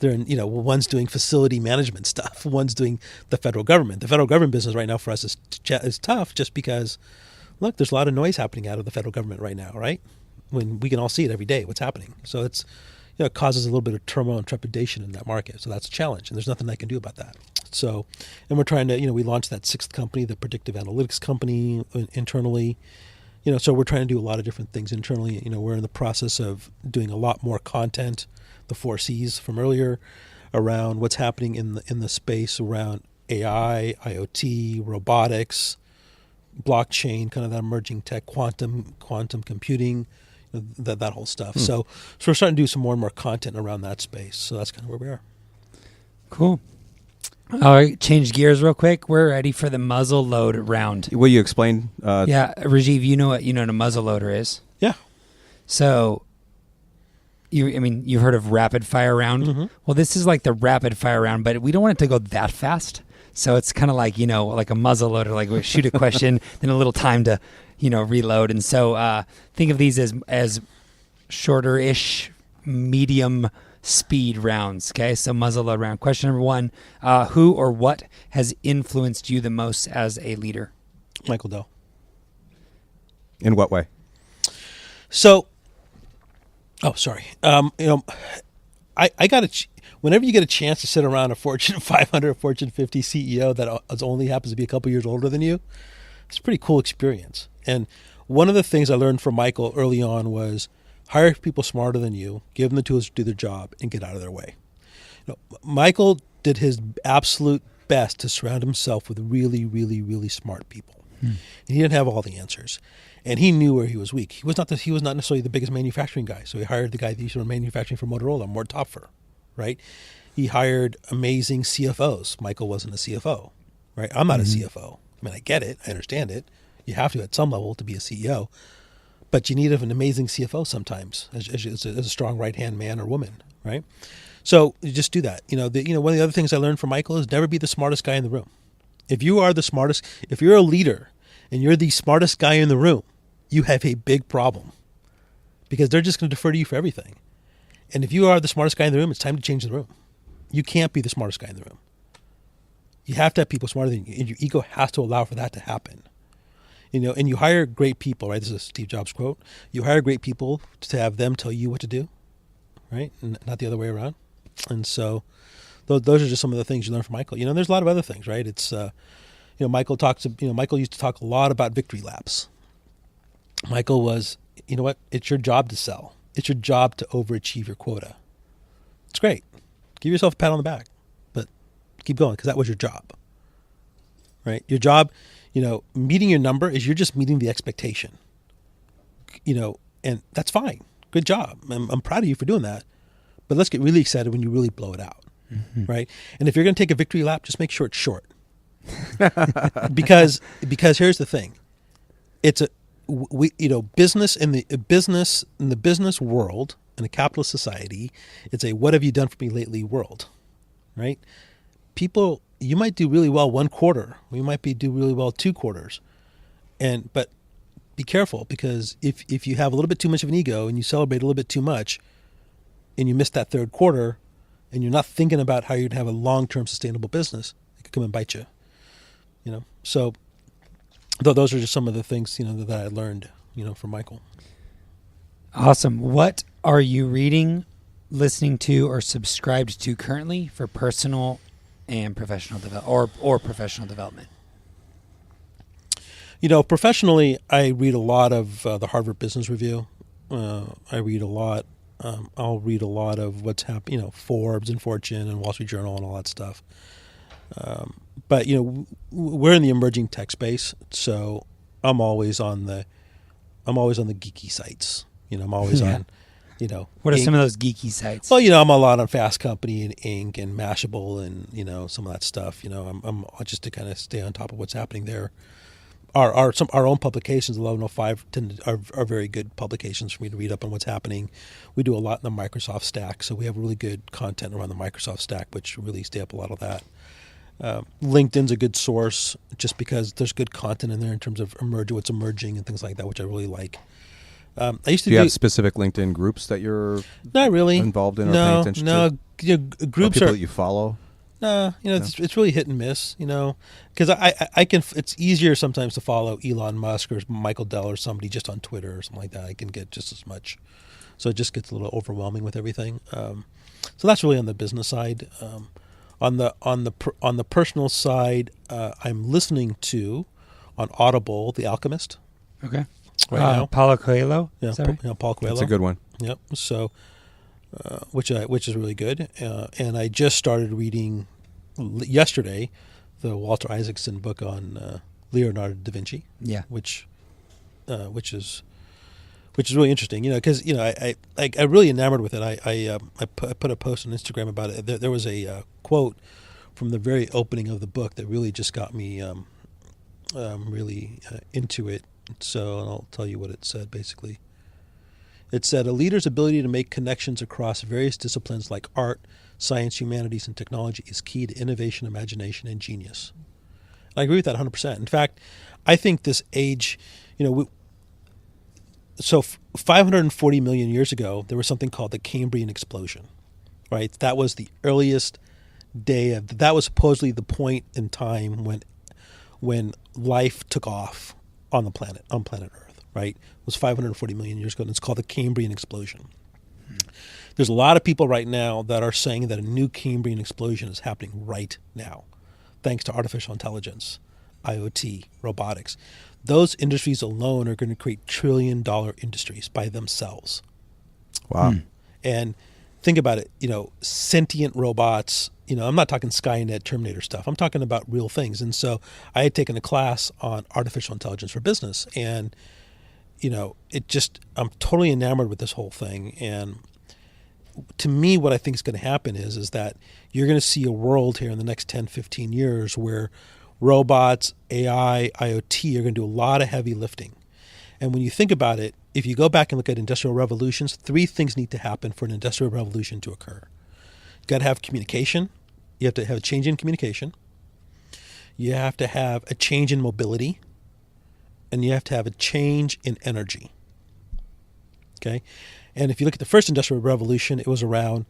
They're in, one's doing facility management stuff. One's doing the federal government. The federal government business right now for us is tough just because, look, there's a lot of noise happening out of the federal government right now, right? When we can all see it every day, what's happening. So it's, it causes a little bit of turmoil and trepidation in that market. So that's a challenge, and there's nothing I can do about that. So, and we're trying to, we launched that sixth company, the predictive analytics company internally. So we're trying to do a lot of different things internally. We're in the process of doing a lot more content, the 4 C's from earlier, around what's happening in the space around AI, IoT, robotics, blockchain, kind of that emerging tech, quantum computing, that whole stuff. So we're starting to do some more and more content around that space. So that's kind of where we are. Cool. All right, change gears real quick. We're ready for the muzzle load round. Will you explain? Yeah, Rajeev, you know what a muzzle loader is? Yeah. So, you've heard of rapid fire round. Mm-hmm. Well, this is like the rapid fire round, but we don't want it to go that fast. So it's kind of like like a muzzle loader, like we shoot a question, then a little time to reload. And so think of these as shorter-ish, medium speed rounds. Okay, so muzzle load round. Question number 1: who or what has influenced you the most as a leader? Michael Dell. In what way? So, sorry. I got whenever you get a chance to sit around a Fortune 500, Fortune 50 CEO that only happens to be a couple years older than you, it's a pretty cool experience. And one of the things I learned from Michael early on was hire people smarter than you, give them the tools to do their job, and get out of their way. Michael did his absolute best to surround himself with really, really, really smart people. And he didn't have all the answers. And he knew where he was weak. He was not necessarily the biggest manufacturing guy. So he hired the guy that used to run manufacturing for Motorola, Mort Topfer, right? He hired amazing CFOs. Michael wasn't a CFO, right? I'm not a CFO. I mean, I get it. I understand it. You have to at some level to be a CEO. But you need an amazing CFO sometimes as a strong right-hand man or woman, right? So you just do that. One of the other things I learned from Michael is never be the smartest guy in the room. If you are the smartest, if you're a leader and you're the smartest guy in the room, you have a big problem because they're just going to defer to you for everything. And if you are the smartest guy in the room, it's time to change the room. You can't be the smartest guy in the room. You have to have people smarter than you, and your ego has to allow for that to happen. And you hire great people, right? This is a Steve Jobs quote. You hire great people to have them tell you what to do, right? And not the other way around. And so those are just some of the things you learn from Michael. There's a lot of other things, right? It's, Michael used to talk a lot about victory laps. Michael was, it's your job to sell. It's your job to overachieve your quota. It's great. Give yourself a pat on the back, but keep going because that was your job, right? Your job, meeting your number is you're just meeting the expectation, and that's fine. Good job. I'm proud of you for doing that, but let's get really excited when you really blow it out, right? And if you're going to take a victory lap, just make sure it's short, because here's the thing, business in the business world, in a capitalist society, it's a what have you done for me lately world, right? People, you might do really well 1 quarter. We might do really well 2 quarters. But be careful, because if you have a little bit too much of an ego and you celebrate a little bit too much and you miss that 3rd quarter and you're not thinking about how you'd have a long-term sustainable business, it could come and bite you, So those are just some of the things, that I learned, from Michael. Awesome. What are you reading, listening to, or subscribed to currently for personal and professional or professional development? Professionally, I read a lot of the Harvard Business Review. I read a lot. I'll read a lot of what's happening, Forbes and Fortune and Wall Street Journal and all that stuff. But we're in the emerging tech space, so I'm always on the geeky sites. I'm always on. What are some of those geeky sites? Well, I'm a lot on Fast Company and Inc. and Mashable and some of that stuff. I'm just to kind of stay on top of what's happening there. Our own publications, 1105, are very good publications for me to read up on what's happening. We do a lot in the Microsoft stack, so we have really good content around the Microsoft stack, which really stay up a lot of that. LinkedIn's a good source just because there's good content in there in terms of what's emerging and things like that, which I really like. I used to do you have specific LinkedIn groups that you're not really involved in or paying attention to? No, groups people are that you follow. No, it's really hit and miss, because I can. It's easier sometimes to follow Elon Musk or Michael Dell or somebody just on Twitter or something like that. I can get just as much, so it just gets a little overwhelming with everything. So that's really on the business side. On the personal side, I'm listening to on Audible The Alchemist. Okay. Right now, Paulo Coelho. yeah, Is that right? Paul Coelho. That's a good one. Yep. So, which is really good, and I just started reading yesterday the Walter Isaacson book on Leonardo da Vinci. Yeah. Which is really interesting. Because I really enamored with it. I put a post on Instagram about it. There was a quote from the very opening of the book that really just got me really into it. So I'll tell you what it said, basically. It said, a leader's ability to make connections across various disciplines like art, science, humanities, and technology is key to innovation, imagination, and genius. And I agree with that 100%. In fact, I think this age, 540 million years ago, there was something called the Cambrian explosion, right? That was the earliest that was supposedly the point in time when life took off on planet Earth, right? It was 540 million years ago, and it's called the Cambrian explosion. There's a lot of people right now that are saying that a new Cambrian explosion is happening right now, thanks to artificial intelligence, IoT, robotics. Those industries alone are going to create trillion-dollar industries by themselves. Wow. And think about it, sentient robots, I'm not talking Skynet, Terminator stuff. I'm talking about real things. And so I had taken a class on artificial intelligence for business, and I'm totally enamored with this whole thing. And to me, what I think is going to happen is that you're going to see a world here in the next 10, 15 years where robots, AI, IoT are going to do a lot of heavy lifting. And when you think about it, if you go back and look at industrial revolutions, 3 things need to happen for an industrial revolution to occur. You've got to have communication. You have to have a change in communication. You have to have a change in mobility. And you have to have a change in energy. Okay? And if you look at the first industrial revolution, it was around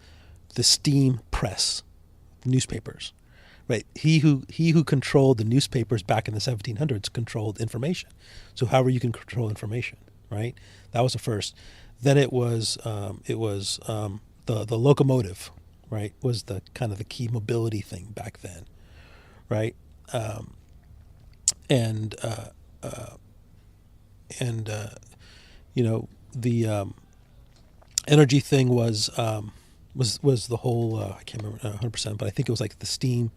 the steam press, newspapers. Right? He who controlled the newspapers back in the 1700s controlled information. So however you can control information, right? That was the first. Then it was the locomotive, right? Was the kind of the key mobility thing back then, right? The energy thing was the whole I can't remember 100%, but I think it was like the steam.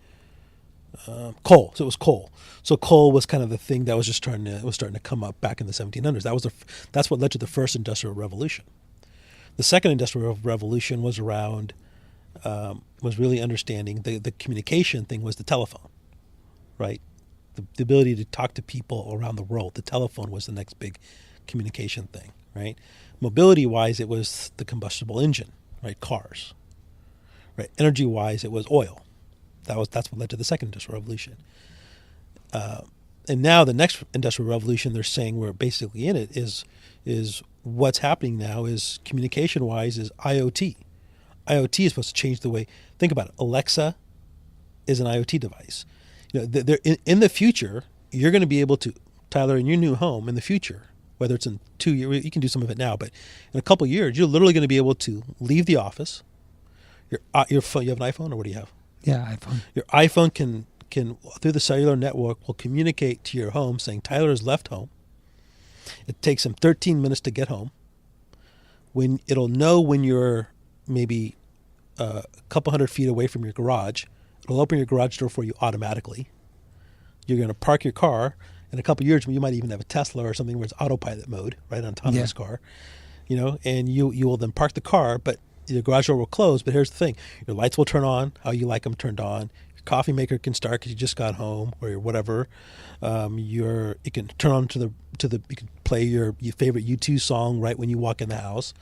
Coal. So it was coal. So coal was kind of the thing that was just starting to come up back in the 1700s. That's what led to the first industrial revolution. The second industrial revolution was around was really understanding the communication thing was the telephone, right? The ability to talk to people around the world. The telephone was the next big communication thing, right? Mobility wise, it was the combustible engine, right? Cars, right? Energy wise, it was oil. That's what led to the second industrial revolution. And now the next industrial revolution, they're saying we're basically in it, is what's happening now is communication-wise is IoT. IoT is supposed to change the way, think about it. Alexa is an IoT device. In the future, you're going to be able to, Tyler, in your new home in the future, whether it's in 2 years, you can do some of it now, but in a couple of years, you're literally going to be able to leave the office. Your phone, you have an iPhone, or what do you have? Yeah, iPhone. Your iPhone can through the cellular network will communicate to your home saying Tyler has left home. It takes him 13 minutes to get home. When it'll know when you're maybe a couple hundred feet away from your garage, it'll open your garage door for you automatically. You're going to park your car. In a couple of years, you might even have a Tesla or something where it's autopilot mode, right, an autonomous car. And you will then park the car, but your garage door will close. But here's the thing: your lights will turn on how you like them turned on. Your coffee maker can start because you just got home, or whatever. You can turn on to the you can play your favorite U2 song right when you walk in the house.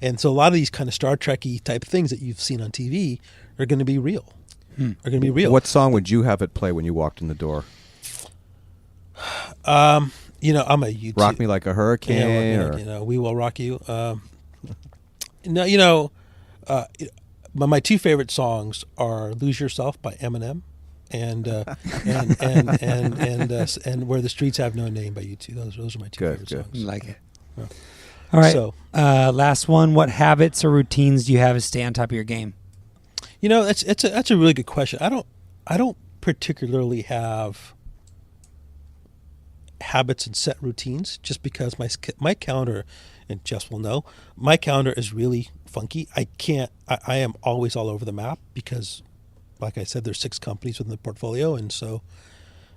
And so a lot of these kind of Star Trek-y type things that you've seen on TV are going to be real. Are going to be real. What song would you have it play when you walked in the door? I'm a YouTube. Rock Me Like a Hurricane, We Will Rock You. my two favorite songs are "Lose Yourself" by Eminem and "Where the Streets Have No Name" by U2. Those are my two favorite songs. Like it. Yeah. All right. So, last one. What habits or routines do you have to stay on top of your game? that's a really good question. I don't particularly have habits and set routines, just because my calendar, and Jess will know, my calendar is really funky. I am always all over the map because, like I said, there's 6 companies within the portfolio, and so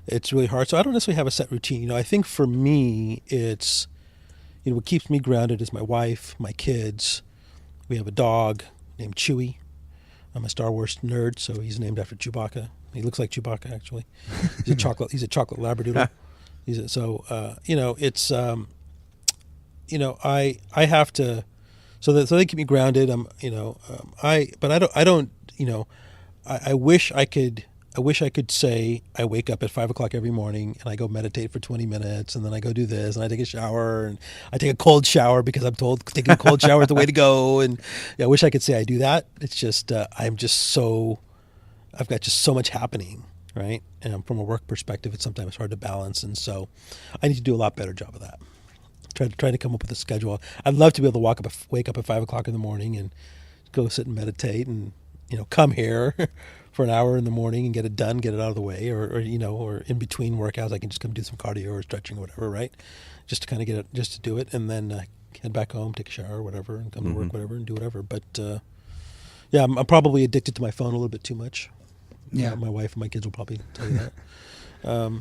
it's really hard. So I don't necessarily have a set routine. I think for me, it's, what keeps me grounded is my wife, my kids. We have a dog named Chewie. I'm a Star Wars nerd, so he's named after Chewbacca. He looks like Chewbacca, actually. He's a chocolate labradoodle. I have to, so they keep me grounded. I wish I could say I wake up at 5 o'clock every morning and I go meditate for 20 minutes and then I go do this and I take a shower and I take a cold shower because I'm told taking a cold shower is the way to go. And I wish I could say I do that. It's just, I've got just so much happening, right? And from a work perspective, it's sometimes hard to balance. And so I need to do a lot better job of that. Try to come up with a schedule. I'd love to be able to wake up at 5 o'clock in the morning and go sit and meditate and, come here for an hour in the morning and get it done, get it out of the way, or in between workouts, I can just come do some cardio or stretching or whatever, right? Just to kind of get it, just to do it, and then head back home, take a shower or whatever, and come to work, whatever, and do whatever. But I'm probably addicted to my phone a little bit too much. Yeah, my wife and my kids will probably tell you that.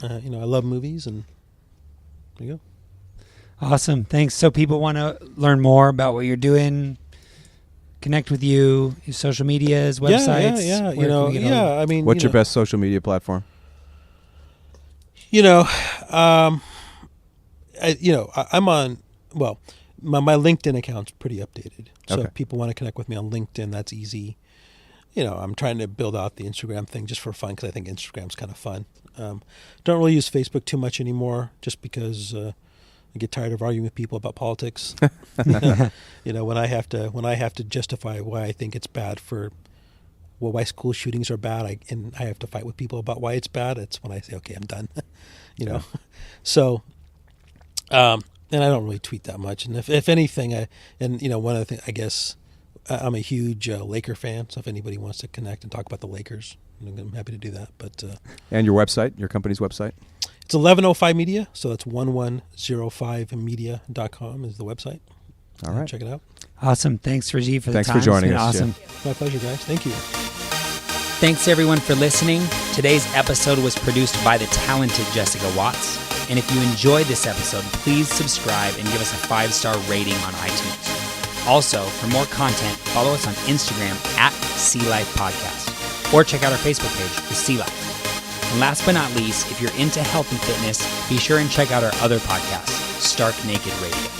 I love movies, and there you go. Awesome. Thanks. So people want to learn more about what you're doing, connect with you, your social medias, websites. Yeah. What's your best social media platform? I'm on, my LinkedIn account's pretty updated. So if people want to connect with me on LinkedIn, that's easy. I'm trying to build out the Instagram thing just for fun because I think Instagram's kind of fun. Don't really use Facebook too much anymore just because I get tired of arguing with people about politics. When I have to justify why I think it's bad why school shootings are bad, and I have to fight with people about why it's bad. It's when I say, okay, I'm done. So, and I don't really tweet that much. And if anything, one of the things, I guess, I'm a huge Laker fan. So if anybody wants to connect and talk about the Lakers, I'm happy to do that. But and your website, your company's website? It's 1105 Media, so that's 1105media.com is the website. All right. Check it out. Awesome. Thanks, Rajeev, for the time. Thanks for joining us. Awesome. Yeah. My pleasure, guys. Thank you. Thanks, everyone, for listening. Today's episode was produced by the talented Jessica Watts. And if you enjoyed this episode, please subscribe and give us a 5-star rating on iTunes. Also, for more content, follow us on Instagram @SeaLifePodcast or check out our Facebook page, The Sea Life. And last but not least, if you're into health and fitness, be sure and check out our other podcast, Stark Naked Radio.